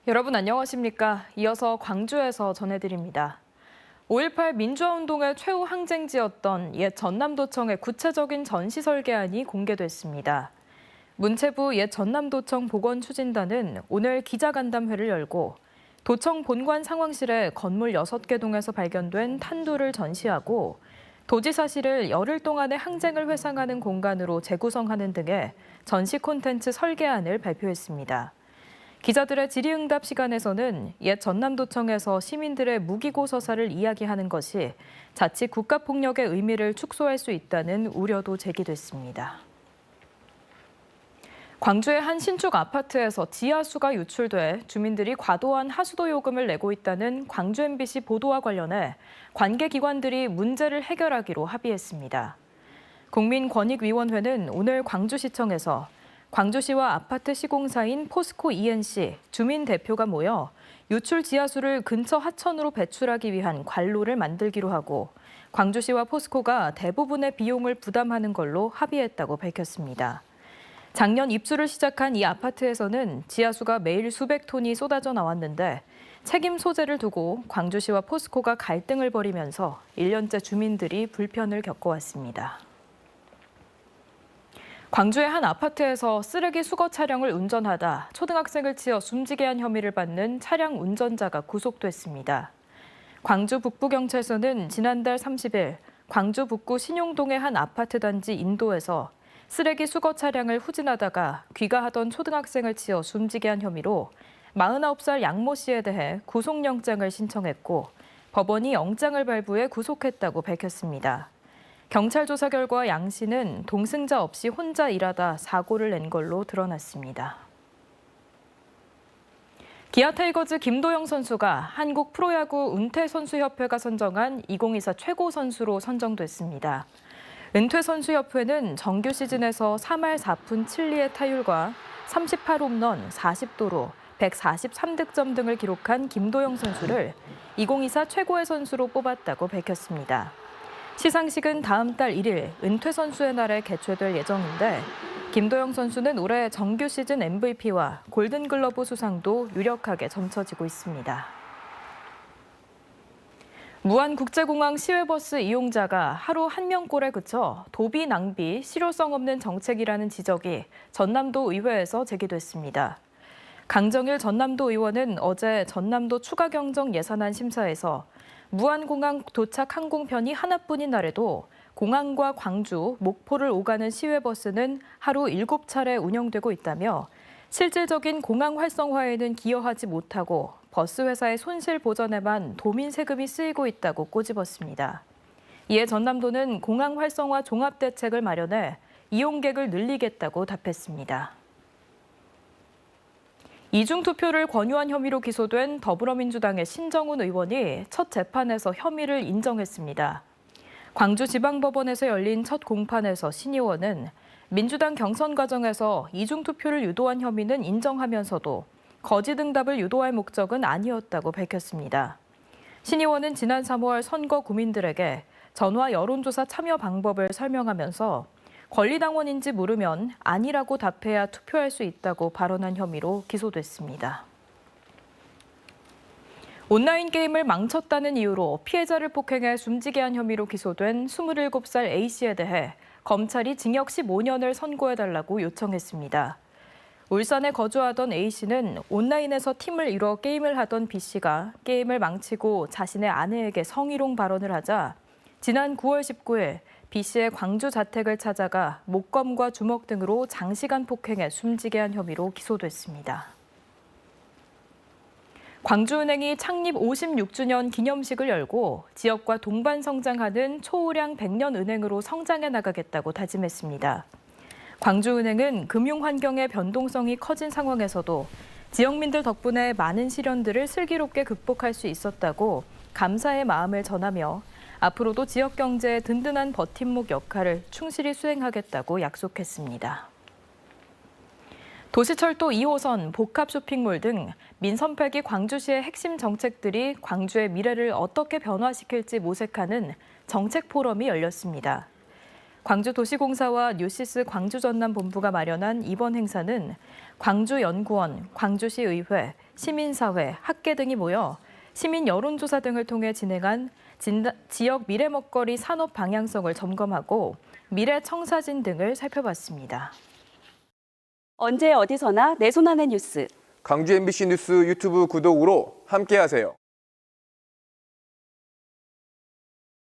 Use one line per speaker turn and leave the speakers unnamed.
여러분 안녕하십니까? 이어서 광주에서 전해드립니다. 5.18 민주화운동의 최후 항쟁지였던 옛 전남도청의 구체적인 전시 설계안이 공개됐습니다. 문체부 옛 전남도청 보건추진단은 오늘 기자간담회를 열고 도청 본관 상황실에 건물 6개 동에서 발견된 탄두를 전시하고 도지사실을 열흘 동안의 항쟁을 회상하는 공간으로 재구성하는 등의 전시 콘텐츠 설계안을 발표했습니다. 기자들의 질의응답 시간에서는 옛 전남도청에서 시민들의 무기고 서사를 이야기하는 것이 자칫 국가폭력의 의미를 축소할 수 있다는 우려도 제기됐습니다. 광주의 한 신축 아파트에서 지하수가 유출돼 주민들이 과도한 하수도 요금을 내고 있다는 광주 MBC 보도와 관련해 관계기관들이 문제를 해결하기로 합의했습니다. 국민권익위원회는 오늘 광주시청에서 광주시와 아파트 시공사인 포스코 ENC 주민 대표가 모여 유출 지하수를 근처 하천으로 배출하기 위한 관로를 만들기로 하고 광주시와 포스코가 대부분의 비용을 부담하는 걸로 합의했다고 밝혔습니다. 작년 입주를 시작한 이 아파트에서는 지하수가 매일 수백 톤이 쏟아져 나왔는데 책임 소재를 두고 광주시와 포스코가 갈등을 벌이면서 1년째 주민들이 불편을 겪어왔습니다. 광주의 한 아파트에서 쓰레기 수거 차량을 운전하다 초등학생을 치어 숨지게 한 혐의를 받는 차량 운전자가 구속됐습니다. 광주 북부경찰서는 지난달 30일 광주 북구 신용동의 한 아파트 단지 인도에서 쓰레기 수거 차량을 후진하다가 귀가하던 초등학생을 치어 숨지게 한 혐의로 49살 양모 씨에 대해 구속영장을 신청했고 법원이 영장을 발부해 구속했다고 밝혔습니다. 경찰 조사 결과 양 씨는 동승자 없이 혼자 일하다 사고를 낸 걸로 드러났습니다. 기아 타이거즈 김도영 선수가 한국 프로야구 은퇴선수협회가 선정한 2024 최고 선수로 선정됐습니다. 은퇴선수협회는 정규 시즌에서 3할 4푼 7리의 타율과 38홈런 40도루 143득점 등을 기록한 김도영 선수를 2024 최고의 선수로 뽑았다고 밝혔습니다. 시상식은 다음 달 1일 은퇴 선수의 날에 개최될 예정인데 김도영 선수는 올해 정규 시즌 MVP와 골든글러브 수상도 유력하게 점쳐지고 있습니다. 무안국제공항 시외버스 이용자가 하루 1명꼴에 그쳐 도비 낭비, 실효성 없는 정책이라는 지적이 전남도 의회에서 제기됐습니다. 강정일 전남도 의원은 어제 전남도 추가경정 예산안 심사에서 무안공항 도착 항공편이 하나뿐인 날에도 공항과 광주, 목포를 오가는 시외버스는 하루 7차례 운영되고 있다며 실질적인 공항 활성화에는 기여하지 못하고 버스 회사의 손실 보전에만 도민 세금이 쓰이고 있다고 꼬집었습니다. 이에 전남도는 공항 활성화 종합대책을 마련해 이용객을 늘리겠다고 답했습니다. 이중투표를 권유한 혐의로 기소된 더불어민주당의 신정훈 의원이 첫 재판에서 혐의를 인정했습니다. 광주지방법원에서 열린 첫 공판에서 신 의원은 민주당 경선 과정에서 이중투표를 유도한 혐의는 인정하면서도 거짓 응답을 유도할 목적은 아니었다고 밝혔습니다. 신 의원은 지난 3월 선거 구민들에게 전화 여론조사 참여 방법을 설명하면서 권리당원인지 모르면 아니라고 답해야 투표할 수 있다고 발언한 혐의로 기소됐습니다. 온라인 게임을 망쳤다는 이유로 피해자를 폭행해 숨지게 한 혐의로 기소된 27살 A씨에 대해 검찰이 징역 15년을 선고해달라고 요청했습니다. 울산에 거주하던 A씨는 온라인에서 팀을 이뤄 게임을 하던 B씨가 게임을 망치고 자신의 아내에게 성희롱 발언을 하자 지난 9월 19일 B씨의 광주 자택을 찾아가 목검과 주먹 등으로 장시간 폭행해 숨지게 한 혐의로 기소됐습니다. 광주은행이 창립 56주년 기념식을 열고 지역과 동반 성장하는 초우량 100년 은행으로 성장해 나가겠다고 다짐했습니다. 광주은행은 금융 환경의 변동성이 커진 상황에서도 지역민들 덕분에 많은 시련들을 슬기롭게 극복할 수 있었다고 감사의 마음을 전하며 앞으로도 지역 경제의 든든한 버팀목 역할을 충실히 수행하겠다고 약속했습니다. 도시철도 2호선, 복합 쇼핑몰 등 민선 8기 광주시의 핵심 정책들이 광주의 미래를 어떻게 변화시킬지 모색하는 정책 포럼이 열렸습니다. 광주도시공사와 뉴시스 광주전남본부가 마련한 이번 행사는 광주연구원, 광주시의회, 시민사회, 학계 등이 모여 시민 여론조사 등을 통해 진행한 지역 미래 먹거리 산업 방향성을 점검하고 미래 청사진 등을 살펴봤습니다.
언제 어디서나 내 손 안의 뉴스.
광주 MBC 뉴스 유튜브 구독으로 함께하세요.